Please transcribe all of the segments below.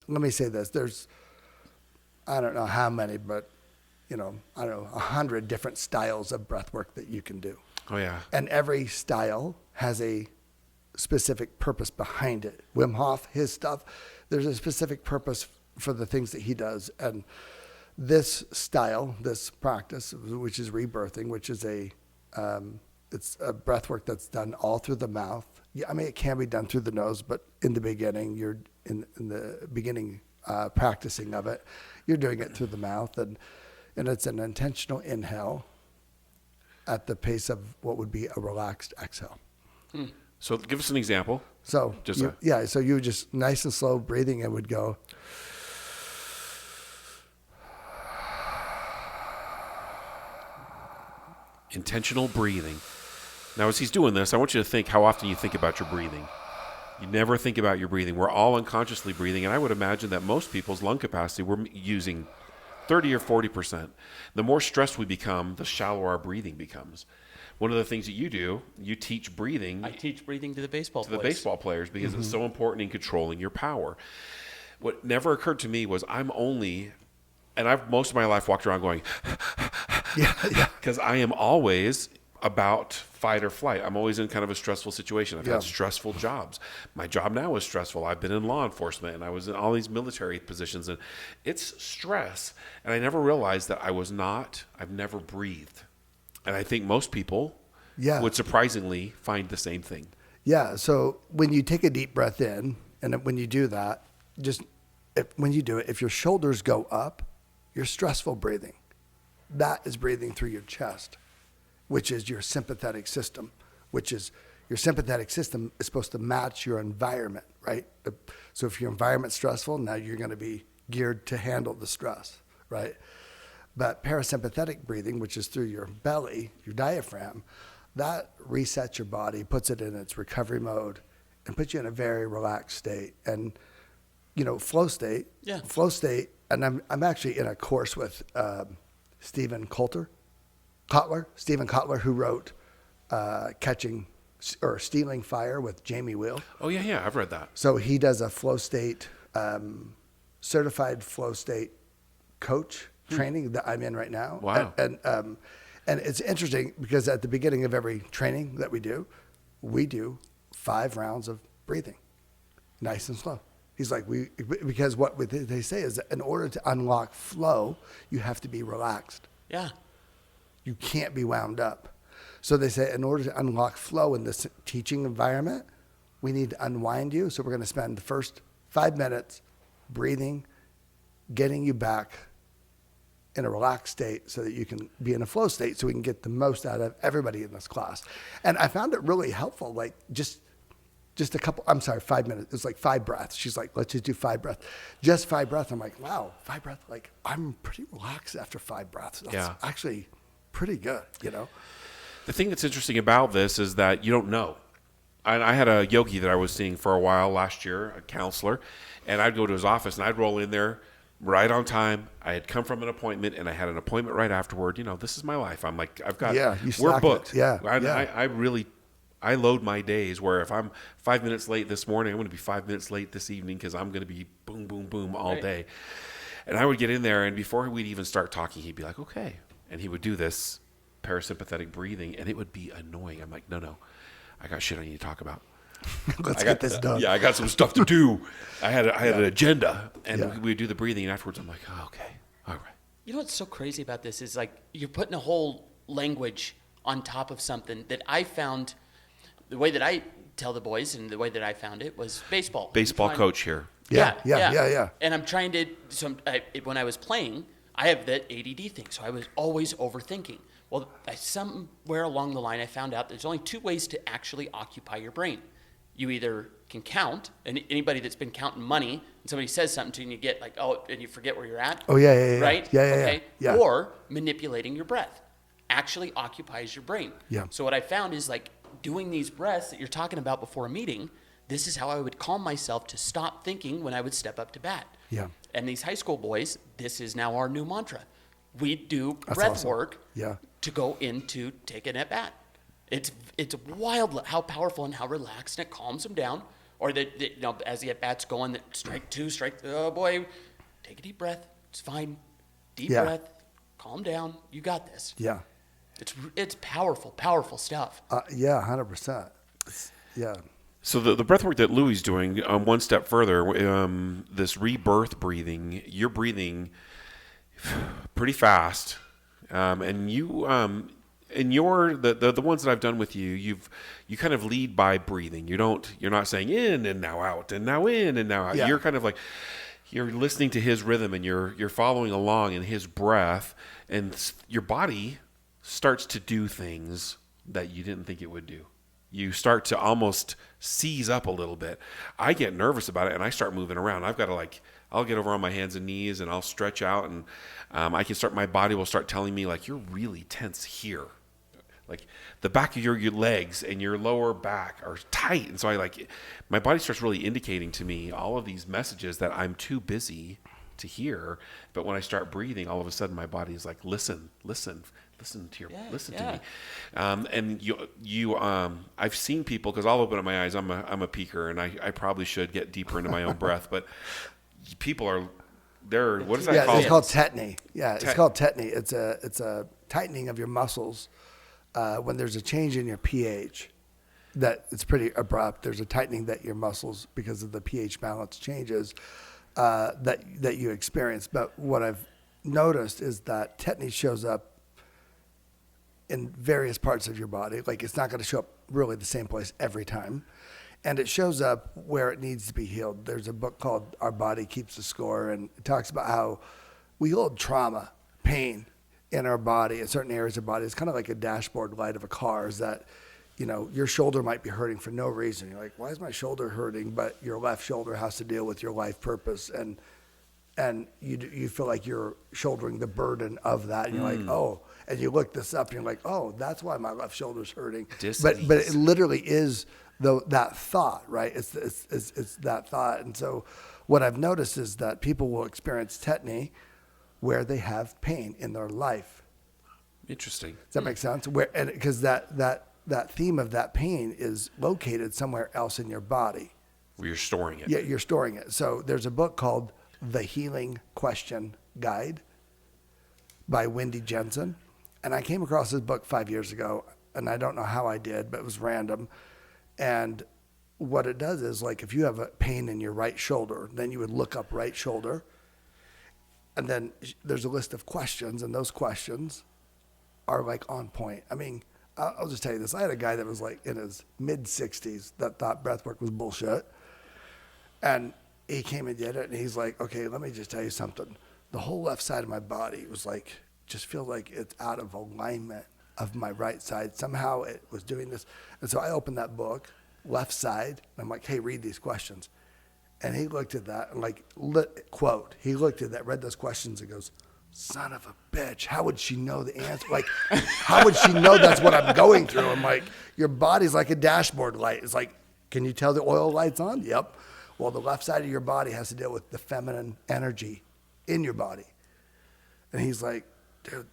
let me say this. There's, I don't know how many, but, 100 different styles of breath work that you can do. Oh, yeah. And every style has a specific purpose behind it. Wim Hof, his stuff, there's a specific purpose for the things that he does. And this style, this practice, which is rebirthing, which is it's a breath work that's done all through the mouth. Yeah, I mean, it can be done through the nose, but in the beginning, you're in the beginning practicing of it, you're doing it through the mouth, and it's an intentional inhale at the pace of what would be a relaxed exhale. So give us an example. So so you just nice and slow breathing and would go. Intentional breathing. Now, as he's doing this, I want you to think how often you think about your breathing. You never think about your breathing. We're all unconsciously breathing, and I would imagine that most people's lung capacity, we're using 30 or 40%. The more stressed we become, the shallower our breathing becomes. One of the things that you do, you teach breathing. I teach breathing to the baseball players because it's so important in controlling your power. What never occurred to me was I've most of my life walked around going, because I am always about fight or flight. I'm always in kind of a stressful situation. I've had stressful jobs. My job now is stressful. I've been in law enforcement and I was in all these military positions, and it's stress. And I never realized that I've never breathed. And I think most people would surprisingly find the same thing. Yeah. So when you take a deep breath in, and when you do that, when you do it, if your shoulders go up, you're stressful breathing. That is breathing through your chest, which is your sympathetic system, which is your sympathetic system is supposed to match your environment, right? So if your environment's stressful, now you're going to be geared to handle the stress, right? But parasympathetic breathing, which is through your belly, your diaphragm, that resets your body, puts it in its recovery mode, and puts you in a very relaxed state. And, flow state, and I'm actually in a course with Steven Kotler, who wrote Stealing Fire with Jamie Wheel. Oh, yeah, I've read that. So he does a flow state, certified flow state coach training that I'm in right now. Wow. And it's interesting because at the beginning of every training that we do 5 rounds of breathing, nice and slow. He's like, because what they say is that in order to unlock flow, you have to be relaxed. Yeah. You can't be wound up. So they say in order to unlock flow in this teaching environment, we need to unwind you. So we're going to spend the first 5 minutes breathing, getting you back in a relaxed state so that you can be in a flow state so we can get the most out of everybody in this class. And I found it really helpful, like just 5 minutes. It was like 5 breaths. She's like, let's just do 5 breaths. Just 5 breaths. I'm like, wow, 5 breaths. Like, I'm pretty relaxed after 5 breaths. That's actually pretty good, The thing that's interesting about this is that you don't know. I had a yogi that I was seeing for a while last year, a counselor, and I'd go to his office and I'd roll in there right on time. I had come from an appointment and I had an appointment right afterward. This is my life. I'm like, we're booked. I load my days where if I'm 5 minutes late this morning, I'm going to be 5 minutes late this evening because I'm going to be boom, boom, boom all day. And I would get in there, and before we'd even start talking, he'd be like, okay. And he would do this parasympathetic breathing, and it would be annoying. I'm like, no, I got shit I need to talk about. Let's get this done. Yeah, I got some stuff to do. I had an agenda, and we'd do the breathing, and afterwards I'm like, oh, okay, all right. You know what's so crazy about this is like you're putting a whole language on top of something that I found. The way that I tell the boys and the way that I found it was baseball. Baseball coach here. Yeah. And I'm trying to, when I was playing, I have that ADD thing, so I was always overthinking. Well, somewhere along the line, I found out there's only 2 ways to actually occupy your brain. You either can count, and anybody that's been counting money, and somebody says something to you, and you get like, and you forget where you're at. Oh, yeah. Right? Yeah. Or manipulating your breath actually occupies your brain. Yeah. So what I found is like, doing these breaths that you're talking about before a meeting, this is how I would calm myself to stop thinking when I would step up to bat. Yeah. And these high school boys, this is now our new mantra. We do breath work to go into taking at bat. It's wild how powerful and how relaxed, and it calms them down. Or as the at-bat's going, that strike 2, oh boy, take a deep breath. It's fine. Deep breath. Calm down. You got this. Yeah. It's powerful, powerful stuff. 100%. Yeah. So the breath work that Louie's doing, one step further, this rebirth breathing, you're breathing pretty fast, and you, and the ones that I've done with you, you kind of lead by breathing. You're not saying in and now out and now in and now out. Yeah. You're kind of like, you're listening to his rhythm and you're following along in his breath, and your body starts to do things that you didn't think it would do. You start to almost seize up a little bit. I get nervous about it and I start moving around. I've got to I'll get over on my hands and knees and I'll stretch out, and my body will start telling me like, you're really tense here. Like the back of your legs and your lower back are tight. And so my body starts really indicating to me all of these messages that I'm too busy to hear. But when I start breathing, all of a sudden my body is like, listen to me. And I've seen people, because I'll open up my eyes. I'm a peeker, and I probably should get deeper into my own breath. But people what is that called? It's called tetany. Yeah, it's called tetany. It's a tightening of your muscles when there's a change in your pH. That it's pretty abrupt. There's a tightening that your muscles, because of the pH balance changes, that you experience. But what I've noticed is that tetany shows up in various parts of your body. Like, it's not going to show up really the same place every time. And it shows up where it needs to be healed. There's a book called Our Body Keeps the Score, and it talks about how we hold trauma, pain in our body, in certain areas of the body. It's kind of like a dashboard light of a car, is that, your shoulder might be hurting for no reason. You're like, why is my shoulder hurting? But your left shoulder has to deal with your life purpose. And you feel like you're shouldering the burden of that. And you're like, oh, and you look this up and you're like, oh, that's why my left shoulder's hurting. But it literally is that thought, right? It's that thought. And so what I've noticed is that people will experience tetany where they have pain in their life. Interesting. Does that make sense? Because that theme of that pain is located somewhere else in your body. Where you're storing it. Yeah, you're storing it. So there's a book called The Healing Question Guide by Wendy Jensen. And I came across this book 5 years ago, and I don't know how I did, but it was random. And what it does is, like, if you have a pain in your right shoulder, then you would look up right shoulder. And then there's a list of questions, and those questions are, like, on point. I mean, I'll just tell you this. I had a guy that was, like, in his mid-60s that thought breathwork was bullshit. And he came and did it, and he's like, okay, let me just tell you something. The whole left side of my body was like, just feel like it's out of alignment of my right side. Somehow it was doing this. And so I opened that book, left side, and I'm like, hey, read these questions. And he looked at that and he looked at that, read those questions and goes, son of a bitch, how would she know the answer? Like, how would she know that's what I'm going through? I'm like, your body's like a dashboard light. It's like, can you tell the oil light's on? Yep. Well, the left side of your body has to deal with the feminine energy in your body. And he's like, dude,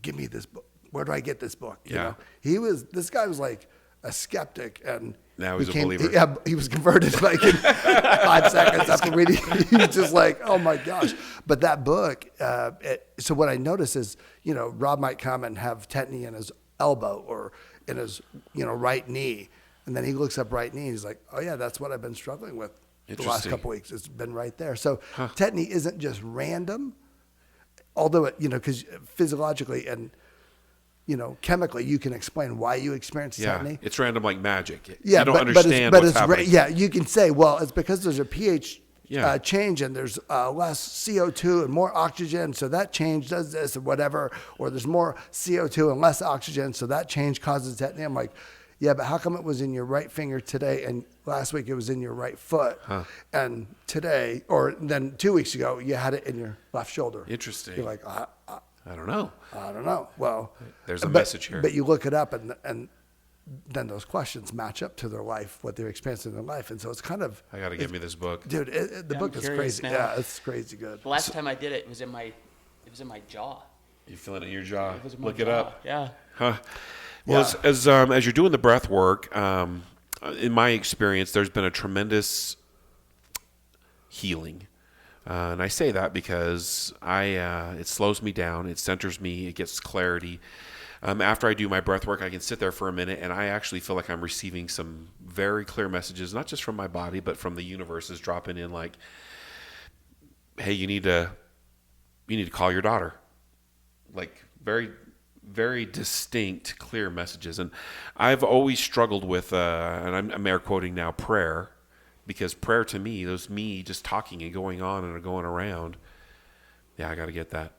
give me this book. Where do I get this book? This guy was like a skeptic, and now he's a believer. He was converted like in 5 seconds after reading. He was just like, oh my gosh. But that book, so what I notice is, Rob might come and have tetany in his elbow or in his, right knee. And then he looks up right knee. He's like, oh, yeah, that's what I've been struggling with the last couple of weeks. It's been right there. So tetany isn't just random, although, because physiologically and, chemically, you can explain why you experience tetany. It's random like magic. Yeah, you don't understand what's happening. You can say, well, it's because there's a pH change and there's less CO2 and more oxygen, so that change does this or whatever. Or there's more CO2 and less oxygen, so that change causes tetany. I'm like, yeah, but how come it was in your right finger today and last week it was in your right foot? And today, or then 2 weeks ago, you had it in your left shoulder. Interesting. You're like, I don't know. I don't know. Well, there's a message here. But you look it up and then those questions match up to their life, what they're experiencing in their life. And so it's kind of... I got to give me this book. Dude, the book is crazy. Now. Yeah, it's crazy good. The last time I did it, it was in my jaw. You feel it in your jaw? It was in my Look jaw. it up. Yeah. Huh. Well, as you're doing the breath work, in my experience, there's been a tremendous healing. And I say that because it slows me down, it centers me, it gets clarity. After I do my breath work, I can sit there for a minute, and I actually feel like I'm receiving some very clear messages, not just from my body, but from the universe is dropping in like, hey, you need to call your daughter. Like very, very distinct, clear messages. And I've always struggled with, and I'm air quoting now, prayer, because prayer to me, those me just talking and going on and going around. Yeah, I got to get that.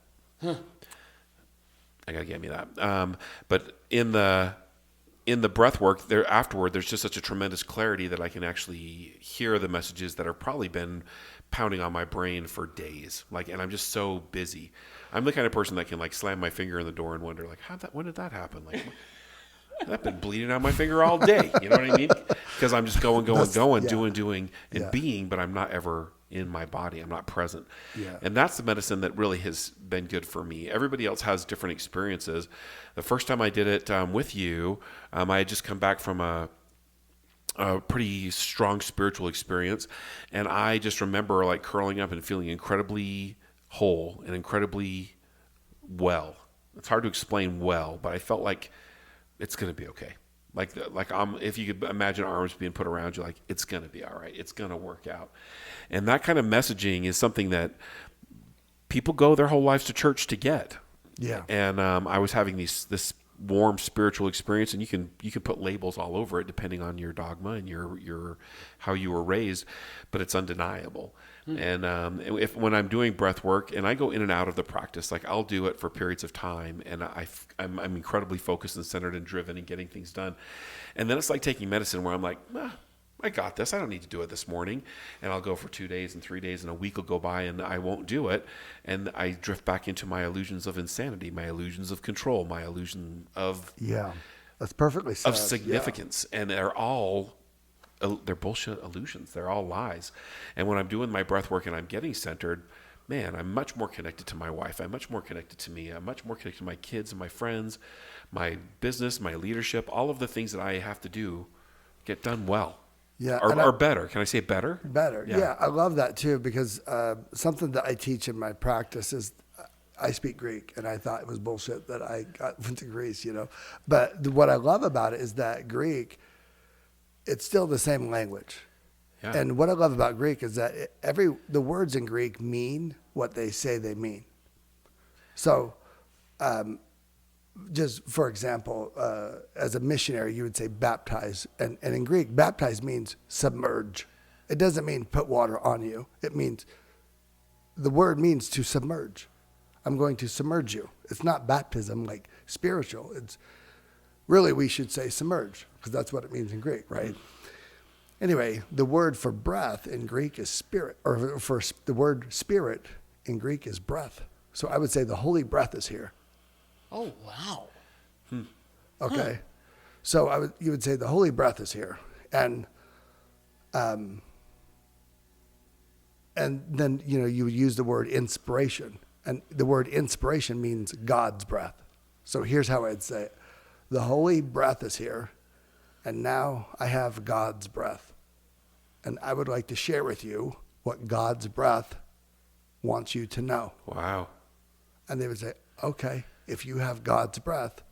I got to get me that. But in the breath work there afterward, there's just such a tremendous clarity that I can actually hear the messages that have probably been pounding on my brain for days. Like, and I'm just so busy. I'm the kind of person that can like slam my finger in the door and wonder like, when did that happen? Like, I've been bleeding out my finger all day. You know what I mean? Because I'm just going, doing, and being, but I'm not ever in my body. I'm not present. Yeah. And that's the medicine that really has been good for me. Everybody else has different experiences. The first time I did it with you, I had just come back from a pretty strong spiritual experience. And I just remember like curling up and feeling incredibly whole and incredibly well. It's hard to explain well, but I felt like it's going to be okay. Like if you could imagine arms being put around you, like it's going to be all right. It's going to work out. And that kind of messaging is something that people go their whole lives to church to get. Yeah. And I was having this warm spiritual experience, and you can put labels all over it depending on your dogma and your how you were raised, but it's undeniable. And when I'm doing breath work and I go in and out of the practice, like I'll do it for periods of time, and I'm incredibly focused and centered and driven and getting things done. And then it's like taking medicine where I'm like, I got this. I don't need to do it this morning. And I'll go for 2 days and 3 days, and a week will go by and I won't do it. And I drift back into my illusions of insanity, my illusions of control, my illusion of that's perfectly said. Of significance. And they're bullshit illusions. They're all lies. And when I'm doing my breath work and I'm getting centered, man, I'm much more connected to my wife. I'm much more connected to me. I'm much more connected to my kids and my friends, my business, my leadership, all of the things that I have to do get done well. Yeah. Or better. Can I say better? Better. Yeah. I love that too, because something that I teach in my practice is I speak Greek, and I thought it was bullshit that I went to Greece, But what I love about it is that Greek, it's still the same language. Yeah. And what I love about Greek is that the words in Greek mean what they say they mean. So, just for example, as a missionary, you would say baptize. And in Greek, baptize means submerge. It doesn't mean put water on you. The word means to submerge. I'm going to submerge you. It's not baptism like spiritual. It's really, we should say submerge, because that's what it means in Greek, right? Anyway, the word for breath in Greek is spirit, or for the word spirit in Greek is breath. So I would say the holy breath is here. Oh, wow. Okay. So you would say the holy breath is here. And then, you would use the word inspiration. And the word inspiration means God's breath. So here's how I'd say it. The holy breath is here, and now I have God's breath. And I would like to share with you what God's breath wants you to know. Wow. And they would say, okay, if you have God's breath,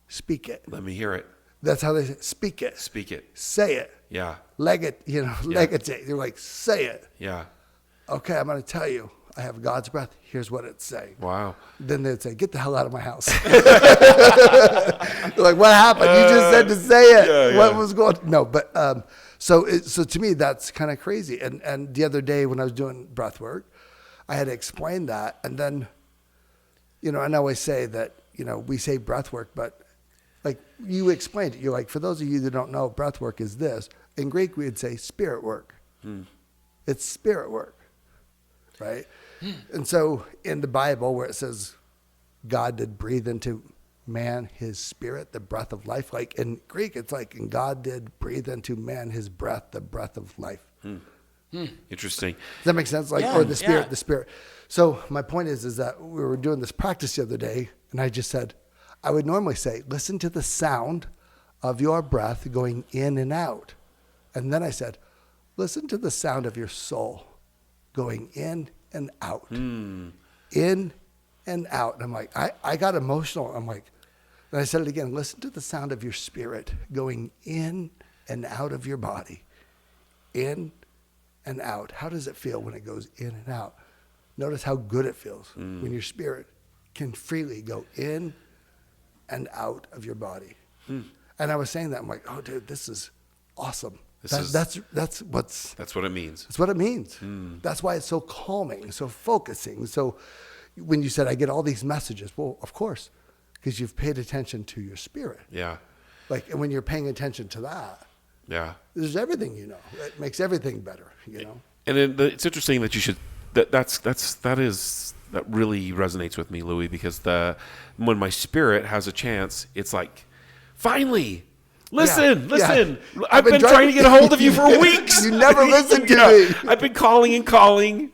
speak it. Let me hear it. That's how they say, speak it. Speak it. Say it. Yeah. Legitate. They're like, say it. Yeah. Okay, I'm going to tell you. I have God's breath. Here's what it's saying. Wow. Then they'd say, get the hell out of my house. Like, what happened? You just said to say it. Yeah. What was going on? No, but so to me, that's kind of crazy. And the other day when I was doing breath work, I had to explain that. And then, and I always say that, we say breath work, but like you explained it. You're like, for those of you that don't know, breath work is this. In Greek, we would say spirit work. It's spirit work, right? And so in the Bible where it says God did breathe into man his spirit, the breath of life, like in Greek, it's like, and God did breathe into man his breath, the breath of life. Interesting. Does that make sense? Or the spirit. So my point is that we were doing this practice the other day, and I just said, I would normally say, listen to the sound of your breath going in and out. And then I said, listen to the sound of your soul going in and out, in and out. And I'm like, I got emotional. I'm like, and I said it again, listen to the sound of your spirit going in and out of your body, in and out. How does it feel when it goes in and out? Notice how good it feels when your spirit can freely go in and out of your body. And I was saying that, I'm like, oh, dude, this is awesome. That's what it means. That's what it means. That's why it's so calming, so focusing. So when you said, I get all these messages, well, of course, because you've paid attention to your spirit. Yeah. Like, and when you're paying attention to that, yeah, there's everything, you know. It makes everything better, you know. And it's interesting that you should. That really resonates with me, Louie, because when my spirit has a chance, it's like, finally, listen. I've been trying to get a hold of you for weeks. You never listen to me. I've been calling and calling.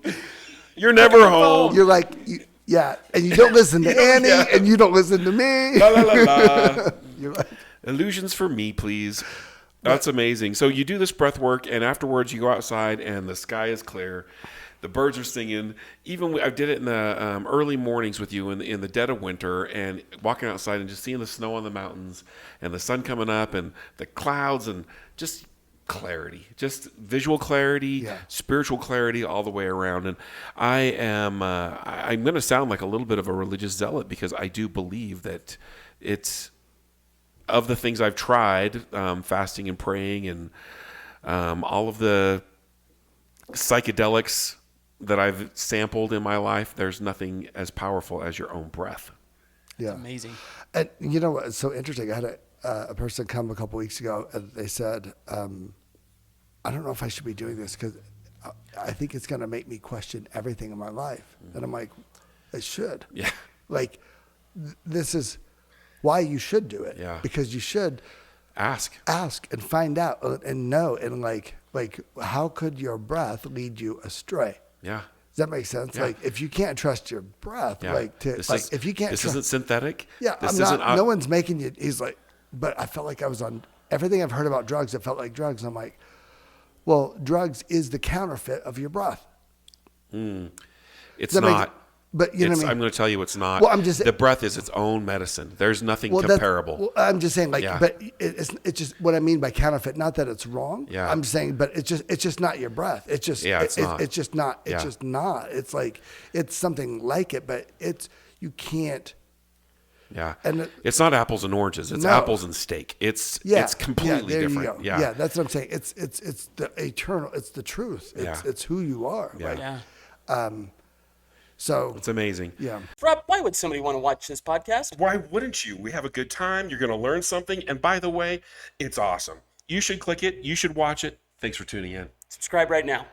You're never home. You're like, and you don't listen to Annie, and you don't listen to me. La la la la. You're like, illusions for me, please. That's amazing. So you do this breath work, and afterwards you go outside, and the sky is clear. The birds are singing. Even I did it in the early mornings with you in the dead of winter, and walking outside and just seeing the snow on the mountains and the sun coming up and the clouds and just clarity, just visual clarity, spiritual clarity all the way around. And I'm going to sound like a little bit of a religious zealot because I do believe that it's of the things I've tried, fasting and praying and all of the psychedelics that I've sampled in my life, there's nothing as powerful as your own breath. Yeah. It's amazing. And you know what's so interesting? I had a person come a couple weeks ago, and they said, I don't know if I should be doing this because I think it's going to make me question everything in my life. And I'm like, it should. Yeah. Like, this is why you should do it. Yeah. Because you should ask and find out and know. And like how could your breath lead you astray? Yeah. Does that make sense? Yeah. Like, if you can't trust your breath, if you can't this isn't synthetic. Yeah, no one's making you. He's like, but I felt like I was on everything I've heard about drugs. It felt like drugs. And I'm like, well, drugs is the counterfeit of your breath. It's not. But you know what I mean? I'm going to tell you it's not. Well, I'm just the breath is its own medicine. There's nothing comparable. I'm just saying, but it's just what I mean by counterfeit. Not that it's wrong. Yeah. I'm saying, but it's just not your breath. It's just it's not. It's just not. It's Yeah. just not. It's like it's something like it, but you can't. Yeah. And it's not apples and oranges. It's apples and steak. It's completely there different. You go. Yeah. That's what I'm saying. It's the eternal. It's the truth. It's who you are. Yeah. So it's amazing. Yeah. Rob, why would somebody want to watch this podcast? Why wouldn't you? We have a good time. You're going to learn something. And by the way, it's awesome. You should click it. You should watch it. Thanks for tuning in. Subscribe right now.